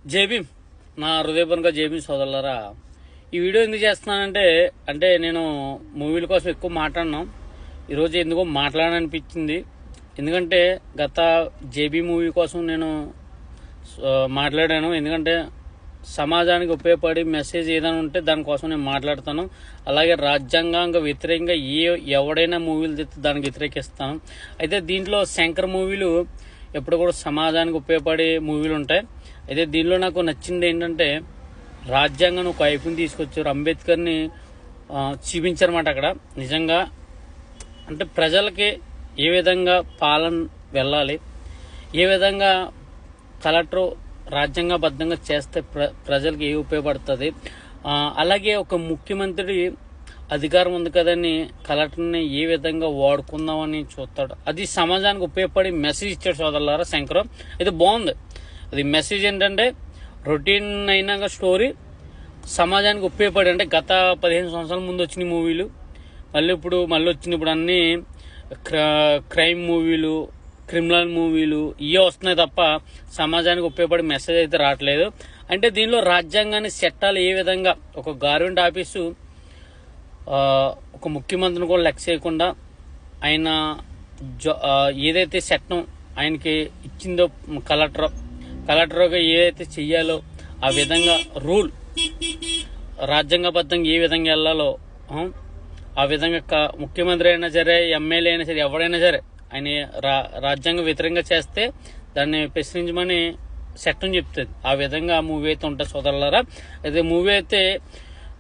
JB నా హృదయపూర్వక JB సోదరులారా, ఈ వీడియో ఎందుకు చేస్తున్నానంటే నేను మూవీల కోసం ఎక్కువ మాట్లాడినాం. ఈరోజు ఎందుకో మాట్లాడాలనిపించింది. ఎందుకంటే గత జేబీ మూవీ కోసం నేను మాట్లాడాను. ఎందుకంటే సమాజానికి ఉపయోగపడే మెసేజ్ ఏదైనా ఉంటే దానికోసం నేను మాట్లాడతాను. అలాగే రాజ్యాంగానికి వ్యతిరేకంగా ఎవడైనా మూవీలు తెస్తే దానికి వ్యతిరేకిస్తాను. అయితే దీంట్లో శంకర్ మూవీలు ఎప్పుడు కూడా సమాజానికి ఉపయోగపడే మూవీలు ఉంటాయి. అయితే దీనిలో నాకు నచ్చింది ఏంటంటే రాజ్యాంగం ఒక వైపుని తీసుకొచ్చారు, అంబేద్కర్ని చూపించారన్నమాట. అక్కడ నిజంగా అంటే ప్రజలకి ఏ విధంగా పాలన వెళ్ళాలి, ఏ విధంగా కలెక్టర్ రాజ్యాంగబద్ధంగా చేస్తే ప్రజలకు ఏ ఉపయోగపడుతుంది, అలాగే ఒక ముఖ్యమంత్రి అధికారం ఉంది కదని కలెక్టర్ని ఏ విధంగా వాడుకుందామని చూస్తాడు. అది సమాజానికి ఉపయోగపడి మెసేజ్ ఇచ్చాడు సోదరులారా శంకరం. ఇది బాగుంది. అది మెసేజ్ ఏంటంటే రొటీన్ అయినాక స్టోరీ సమాజానికి ఉపయోగపడి, అంటే గత 15 సంవత్సరాల ముందు వచ్చిన మూవీలు మళ్ళీ వచ్చిన ఇప్పుడు అన్ని క్రైమ్ మూవీలు, క్రిమినల్ మూవీలు ఇవే వస్తున్నాయి తప్ప సమాజానికి ఉపయోగపడే మెసేజ్ అయితే రావట్లేదు. అంటే దీనిలో రాజ్యాంగాన్ని చట్టాలు ఏ విధంగా ఒక గవర్నమెంట్ ఆఫీసు ఒక ముఖ్యమంత్రిని కూడా లెక్క చేయకుండా ఆయన ఏదైతే చట్టం ఆయనకి ఇచ్చిందో కలెక్టర్గా ఏదైతే చెయ్యాలో ఆ విధంగా రూల్ రాజ్యాంగబద్ధంగా ఏ విధంగా వెళ్ళాలో ఆ విధంగా ముఖ్యమంత్రి అయినా సరే, ఎమ్మెల్యే అయినా సరే, ఎవడైనా సరే ఆయన రాజ్యాంగ వ్యతిరేకంగా చేస్తే దాన్ని ప్రశ్నించమని చట్టం చెప్తుంది. ఆ విధంగా మూవీ అయితే ఉంటుంది సోదరులారా. అయితే మూవీ అయితే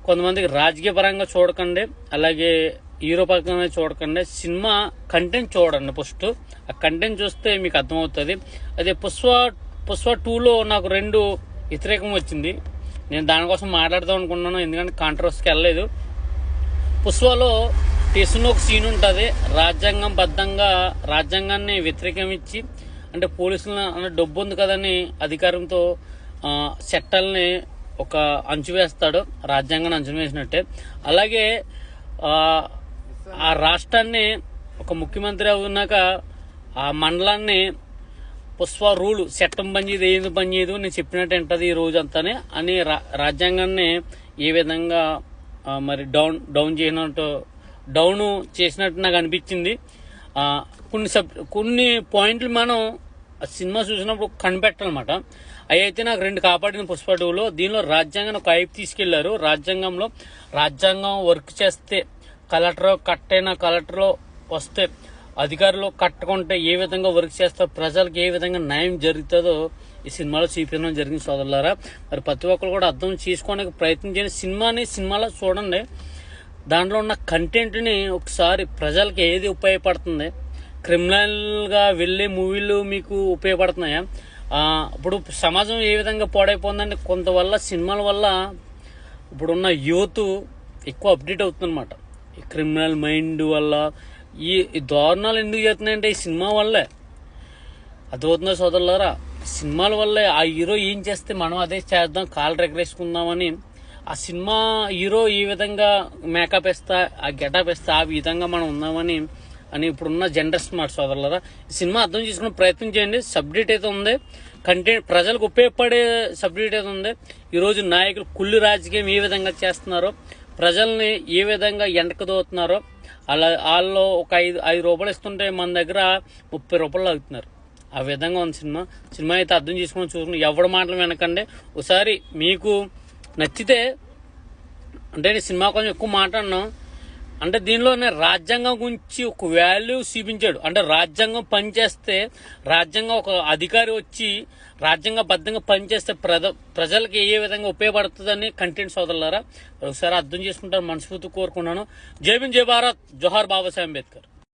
కొంతమందికి రాజకీయ పరంగా చూడకండి, అలాగే హీరో పరంగా చూడకండి. సినిమా కంటెంట్ చూడండి. ఫస్ట్ ఆ కంటెంట్ చూస్తే మీకు అర్థమవుతుంది. అదే పుష్ప 2లో నాకు 2 వ్యతిరేకం వచ్చింది. నేను దానికోసం మాట్లాడదాం అనుకున్నాను, ఎందుకంటే కాంట్రవర్సీకి వెళ్ళలేదు. పుష్పలో తీసిన ఒక సీన్ ఉంటుంది, రాజ్యాంగాన్ని వ్యతిరేకమిచ్చి, అంటే పోలీసులను అంటే డబ్బు ఉంది కదని అధికారంతో చట్టాలని ఒక అంచు వేస్తాడు, రాజ్యాంగాన్ని అంచు వేసినట్టే. అలాగే ఆ రాష్ట్రాన్ని ఒక ముఖ్యమంత్రి అవునాక ఆ మండలాన్ని పుష్ప రూల్ చట్టం పనిచేది ఏది పనిచేయదు నేను చెప్పినట్టు ఉంటుంది ఈ రోజు అంతానే అని రాజ్యాంగాన్ని ఏ విధంగా మరి డౌన్ చేసినట్టు నాకు అనిపించింది. కొన్ని పాయింట్లు మనం సినిమా చూసినప్పుడు కనిపెట్టాలన్నమాట. అవి అయితే నాకు 2 కాపాడిన పుష్ప 2లో. దీనిలో రాజ్యాంగాన్ని ఒక వైపు తీసుకెళ్లారు. రాజ్యాంగం వర్క్ చేస్తే కలెక్టర్లో వస్తే అధికారులు కట్టకుంటే ఏ విధంగా వర్క్ చేస్తారో, ప్రజలకు ఏ విధంగా న్యాయం జరుగుతుందో ఈ సినిమాలో చూపించడం జరిగింది సోదరులారా. మరి ప్రతి ఒక్కరు కూడా అర్థం చేసుకోవడానికి ప్రయత్నం చేయండి. సినిమాలో చూడండి, దాంట్లో ఉన్న కంటెంట్ని ఒకసారి ప్రజలకి ఏది ఉపయోగపడుతుంది, క్రిమినల్గా వెళ్ళే మూవీలు మీకు ఉపయోగపడుతున్నాయా, ఇప్పుడు సమాజం ఏ విధంగా పాడైపోతుందంటే కొంతవల్ల సినిమాల వల్ల ఇప్పుడున్న యూత్ ఎక్కువ అప్డేట్ అవుతుందన్నమాట. ఈ క్రిమినల్ మైండ్ వల్ల ఈ దారుణాలు ఎందుకు చేస్తున్నాయంటే ఈ సినిమా వల్లే. అర్థమవుతుందా సోదరులారా? సినిమాల వల్లే ఆ హీరో ఏం చేస్తే మనం అదే చేద్దాం, కాళ్ళు ఎగరేసుకుందామని ఆ సినిమా హీరో ఈ విధంగా మేకప్ వేస్తా, ఆ గెటప్ వేస్తా, ఆ విధంగా మనం ఉందామని ఇప్పుడున్న జనరేషన్ మాట సోదరులారా. ఈ సినిమా అర్థం చేసుకునే ప్రయత్నం చేయండి. సబ్జెక్ట్ అయితే ఉంది, కంటెంట్ ప్రజలకు ఉపయోగపడే సబ్జెక్ట్ అయితే ఉంది. ఈరోజు నాయకులు కుళ్ళు రాజకీయం ఏ విధంగా చేస్తున్నారో, ప్రజల్ని ఏ విధంగా ఎండకదోతున్నారో, వాళ్ళు ఒక 5 రూపాయలు ఇస్తుంటే మన దగ్గర 30 రూపాయలు అవుతున్నారు. ఆ విధంగా ఉంది సినిమా అయితే అర్థం చూసుకుని ఎవరి మాటలు వినకండి. ఒకసారి మీకు నచ్చితే, అంటే నేను సినిమా కొంచెం ఎక్కువ మాట్లాడినాం, అంటే దీనిలోనే రాజ్యాంగం గురించి ఒక వాల్యూ చూపించాడు. అంటే రాజ్యాంగం పనిచేస్తే, రాజ్యాంగం ఒక అధికారి వచ్చి రాజ్యాంగబద్ధంగా పనిచేస్తే ప్రజలకి ఏ విధంగా ఉపయోగపడుతుందని కంటెంట్ సోదరులారా ఒకసారి అర్థం చేసుకుంటారు మనస్ఫూర్తి కోరుకున్నాను. జై భీమ్, జై భారత్, జోహార్ బాబాసాహెబ్ అంబేద్కర్.